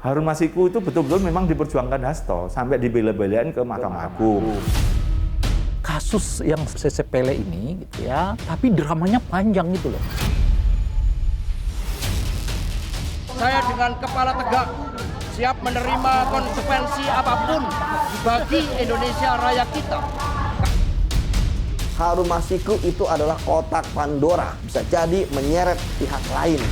Harun Masiku itu betul-betul memang diperjuangkan Hasto sampai dibela-belain ke Mahkamah Agung. Kasus yang sepele ini gitu ya, tapi dramanya panjang gitu loh. Saya dengan kepala tegak siap menerima konsekuensi apapun bagi Indonesia Raya kita. Harun Masiku itu adalah kotak Pandora, bisa jadi menyeret pihak lain.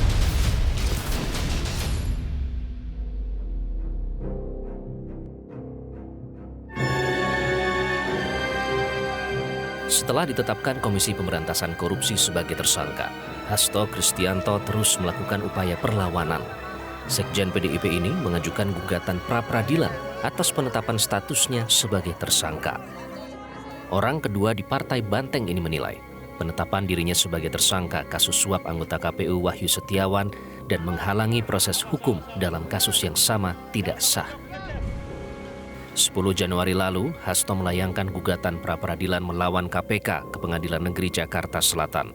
Setelah ditetapkan Komisi Pemberantasan Korupsi sebagai tersangka, Hasto Kristianto terus melakukan upaya perlawanan. Sekjen PDIP ini mengajukan gugatan pra-peradilan atas penetapan statusnya sebagai tersangka. Orang kedua di Partai Banteng ini menilai penetapan dirinya sebagai tersangka kasus suap anggota KPU Wahyu Setiawan dan menghalangi proses hukum dalam kasus yang sama tidak sah. 10 Januari lalu, Hasto melayangkan gugatan pra-peradilan melawan KPK ke Pengadilan Negeri Jakarta Selatan.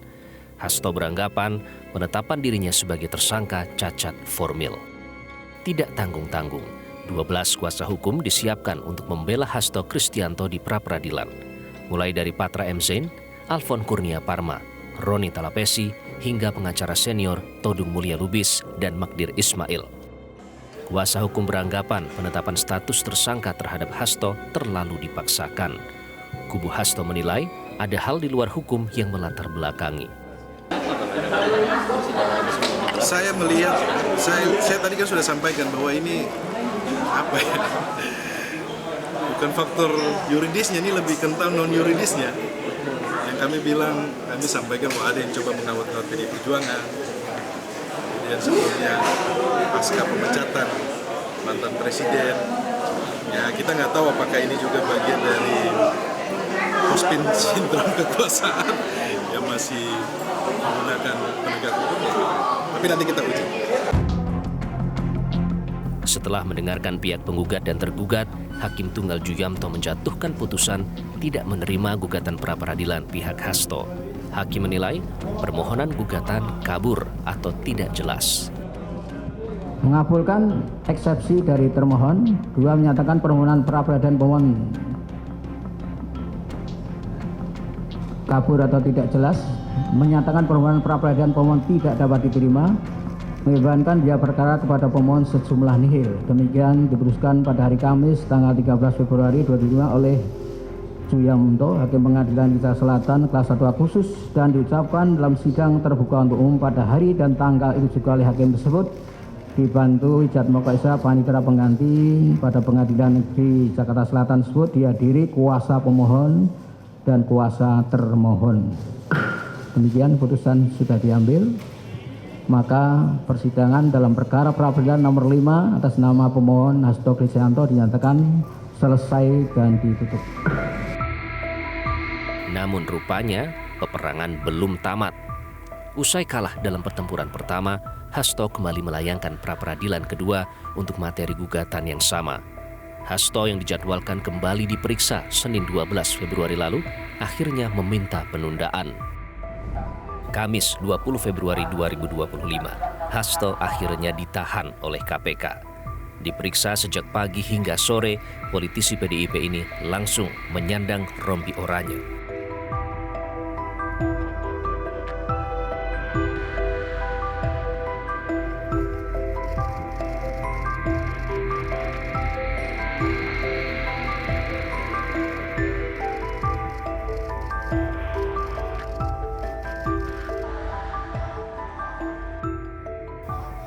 Hasto beranggapan penetapan dirinya sebagai tersangka cacat formil. Tidak tanggung-tanggung, 12 kuasa hukum disiapkan untuk membela Hasto Kristianto di pra-peradilan. Mulai dari Patra M. Zain, Alfon Kurnia Parma, Roni Talapesi, hingga pengacara senior Todung Mulia Lubis dan Magdir Ismail. Kuasa hukum beranggapan penetapan status tersangka terhadap Hasto terlalu dipaksakan. Kubu Hasto menilai ada hal di luar hukum yang melatar belakangi. Saya melihat, saya tadi kan sudah sampaikan bahwa ini apa ya, bukan faktor yuridisnya, ini lebih kental non yuridisnya. Yang kami sampaikan bahwa ada yang coba mengawat-awat PD Perjuangan. Kemudian sebelumnya pasca pemecatan mantan presiden, ya kita nggak tahu apakah ini juga bagian dari pospin sindrom kekuasaan yang masih menggunakan penegak hukum. Tapi nanti kita uji. Setelah mendengarkan pihak penggugat dan tergugat, Hakim Tunggal Juyamto menjatuhkan putusan tidak menerima gugatan pra-peradilan pihak Hasto. Hakim menilai permohonan gugatan kabur atau tidak jelas. Mengabulkan eksepsi dari termohon. 2, menyatakan permohonan pra-peradilan pemohon kabur atau tidak jelas. Menyatakan permohonan pra-peradilan pemohon tidak dapat diterima. Membebankan biaya perkara kepada pemohon sejumlah nihil. Demikian diputuskan pada hari Kamis tanggal 13 Februari 2005 oleh Juyamto, Hakim Pengadilan Negeri Selatan kelas 1A khusus, dan diucapkan dalam sidang terbuka untuk umum pada hari dan tanggal itu juga oleh hakim tersebut, dibantu Ijatmoko Esa Panitera Pengganti pada Pengadilan Negeri Jakarta Selatan tersebut, dihadiri kuasa pemohon dan kuasa termohon. Demikian putusan sudah diambil. Maka persidangan dalam perkara pra-peradilan nomor 5 atas nama pemohon Hasto Kristianto dinyatakan selesai dan ditutup. Namun rupanya peperangan belum tamat. Usai kalah dalam pertempuran pertama, Hasto kembali melayangkan pra-peradilan kedua untuk materi gugatan yang sama. Hasto yang dijadwalkan kembali diperiksa Senin 12 Februari lalu akhirnya meminta penundaan. Kamis 20 Februari 2025, Hasto akhirnya ditahan oleh KPK. Diperiksa sejak pagi hingga sore, politisi PDIP ini langsung menyandang rompi oranye.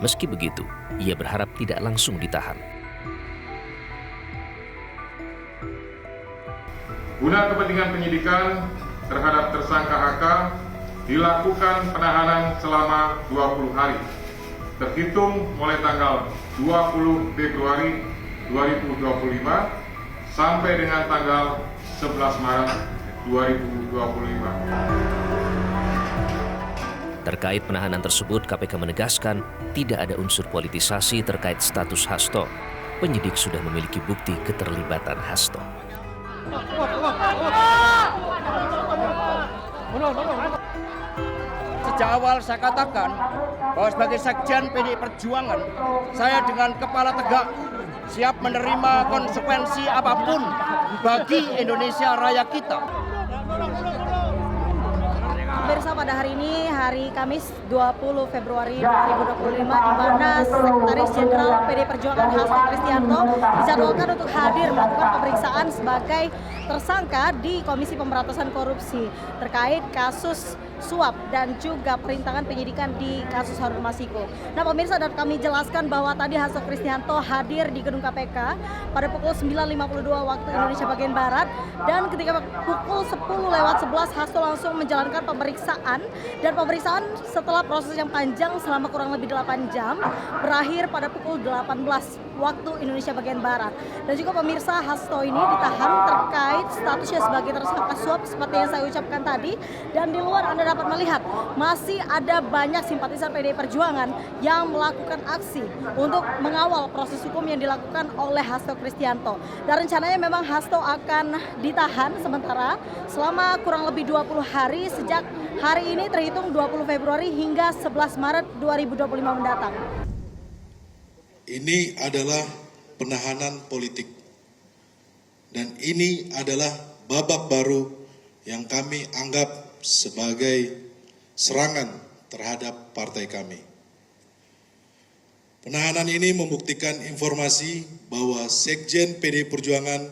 Meski begitu, ia berharap tidak langsung ditahan. Guna kepentingan penyidikan terhadap tersangka HK, dilakukan penahanan selama 20 hari, terhitung mulai tanggal 20 Februari 2025 sampai dengan tanggal 11 Maret 2025. Terkait penahanan tersebut, KPK menegaskan tidak ada unsur politisasi terkait status Hasto. Penyidik sudah memiliki bukti keterlibatan Hasto. Sejak awal saya katakan bahwa sebagai sekjen PDI Perjuangan, saya dengan kepala tegak siap menerima konsekuensi apapun bagi Indonesia Raya kita. Pemirsa, pada hari ini, hari Kamis 20 Februari 2025, di mana Sekretaris Jenderal PDI Perjuangan Hasto Kristianto dijadwalkan untuk hadir melakukan pemeriksaan sebagai tersangka di Komisi Pemberantasan Korupsi terkait kasus suap dan juga perintangan penyidikan di kasus Harun Masiku. Nah pemirsa, dapat kami jelaskan bahwa tadi Hasto Kristianto hadir di gedung KPK pada pukul 9.52 waktu Indonesia bagian Barat, dan ketika pukul 10:11 Hasto langsung menjalankan pemeriksaan, dan pemeriksaan setelah proses yang panjang selama kurang lebih 8 jam berakhir pada pukul 18 waktu Indonesia bagian Barat. Dan juga pemirsa, Hasto ini ditahan terkait statusnya sebagai tersangka suap seperti yang saya ucapkan tadi, dan di luar Anda dapat melihat masih ada banyak simpatisan PDI Perjuangan yang melakukan aksi untuk mengawal proses hukum yang dilakukan oleh Hasto Kristianto. Dan rencananya memang Hasto akan ditahan sementara selama kurang lebih 20 hari sejak hari ini terhitung 20 Februari hingga 11 Maret 2025 mendatang. Ini adalah penahanan politik. Dan ini adalah babak baru yang kami anggap sebagai serangan terhadap partai kami. Penahanan ini membuktikan informasi bahwa Sekjen PDI Perjuangan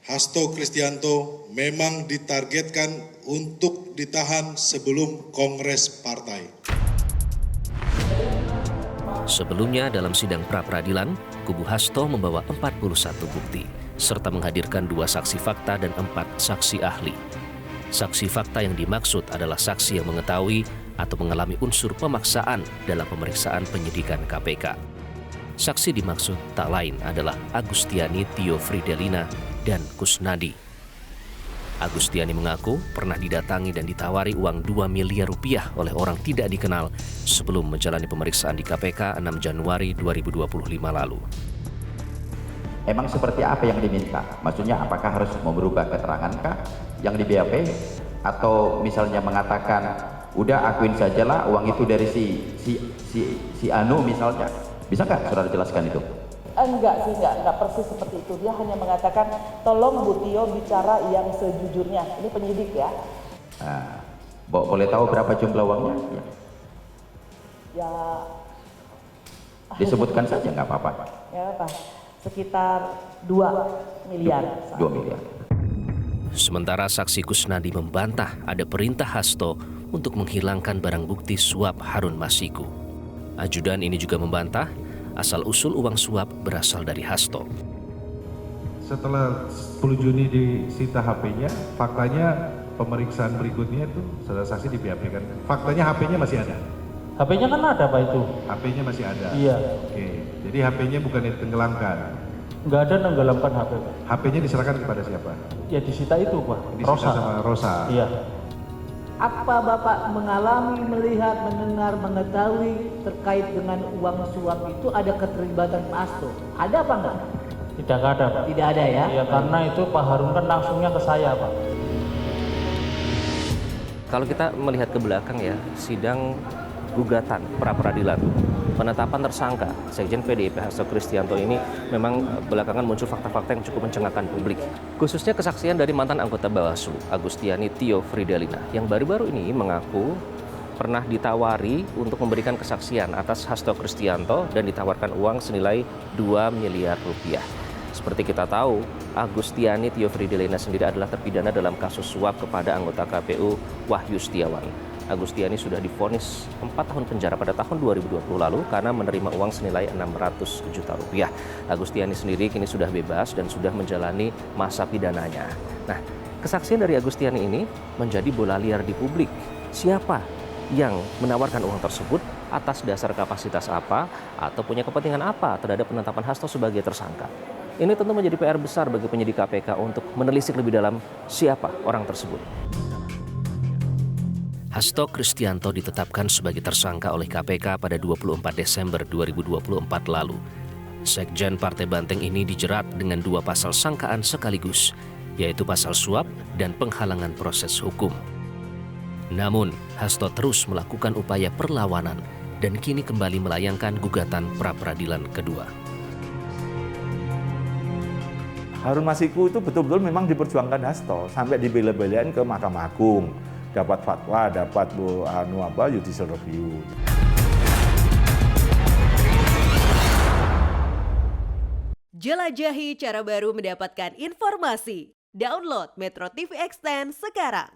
Hasto Kristianto memang ditargetkan untuk ditahan sebelum Kongres Partai. Sebelumnya dalam sidang pra-peradilan, kubu Hasto membawa 41 bukti, serta menghadirkan 2 saksi fakta dan 4 saksi ahli. Saksi fakta yang dimaksud adalah saksi yang mengetahui atau mengalami unsur pemaksaan dalam pemeriksaan penyidikan KPK. Saksi dimaksud tak lain adalah Agustiani Tio Fridelina dan Kusnadi. Agustiani mengaku pernah didatangi dan ditawari uang 2 miliar rupiah oleh orang tidak dikenal sebelum menjalani pemeriksaan di KPK 6 Januari 2025 lalu. Emang seperti apa yang diminta? Maksudnya apakah harus mau berubah keterangan kah yang di BAP? Atau misalnya mengatakan, udah akuin sajalah uang itu dari si Anu misalnya. Bisa nggak saudara jelaskan itu? Enggak sih, enggak persis seperti itu. Dia hanya mengatakan, tolong Bu Tio bicara yang sejujurnya. Ini penyidik ya. Nah, boleh tahu berapa jumlah uangnya? Ya. Disebutkan saja nggak apa-apa. Ya apa? Sekitar 2 miliar. 2 miliar. Sementara saksi Kusnadi membantah ada perintah Hasto untuk menghilangkan barang bukti suap Harun Masiku. Ajudan ini juga membantah asal-usul uang suap berasal dari Hasto. Setelah 10 Juni disita HP-nya, faktanya pemeriksaan berikutnya itu saudara saksi di BAP kan. Faktanya HP-nya masih ada. HP-nya kan ada Pak itu. HP-nya masih ada. Iya. Oke, jadi HP-nya bukan ditenggelamkan. Nggak ada nenggelamkan HP Pak. HP-nya diserahkan kepada siapa? Ya disita itu Pak. Disita Rosa. sama Rosa. Iya. Apa Bapak mengalami, melihat, mendengar, mengetahui terkait dengan uang suap itu ada keterlibatan Pak Hasto? Ada apa enggak? Tidak ada Pak. Tidak ada ya? Ya karena itu Pak Harun kan langsungnya ke saya Pak. Kalau kita melihat ke belakang ya, sidang gugatan pra-peradilan penetapan tersangka Sekjen PDIP Hasto Kristianto ini memang belakangan muncul fakta-fakta yang cukup mencengangkan publik. Khususnya kesaksian dari mantan anggota Bawaslu Agustiani Tio Fridelina yang baru-baru ini mengaku pernah ditawari untuk memberikan kesaksian atas Hasto Kristianto dan ditawarkan uang senilai 2 miliar rupiah. Seperti kita tahu, Agustiani Tio Fridelina sendiri adalah terpidana dalam kasus suap kepada anggota KPU Wahyu Setiawan. Agustiani sudah divonis 4 tahun penjara pada tahun 2020 lalu karena menerima uang senilai 600 juta rupiah. Agustiani sendiri kini sudah bebas dan sudah menjalani masa pidananya. Nah, kesaksian dari Agustiani ini menjadi bola liar di publik. Siapa yang menawarkan uang tersebut, atas dasar kapasitas apa, atau punya kepentingan apa terhadap penetapan Hasto sebagai tersangka. Ini tentu menjadi PR besar bagi penyidik KPK untuk menelisik lebih dalam siapa orang tersebut. Hasto Kristianto ditetapkan sebagai tersangka oleh KPK pada 24 Desember 2024 lalu. Sekjen Partai Banteng ini dijerat dengan 2 pasal sangkaan sekaligus, yaitu pasal suap dan penghalangan proses hukum. Namun, Hasto terus melakukan upaya perlawanan dan kini kembali melayangkan gugatan pra-peradilan kedua. Harun Masiku itu betul-betul memang diperjuangkan Hasto sampai dibela-belain ke Mahkamah Agung, dapat fatwa, dapat judicial review. Jelajahi cara baru mendapatkan informasi. Download Metro TV Extend sekarang.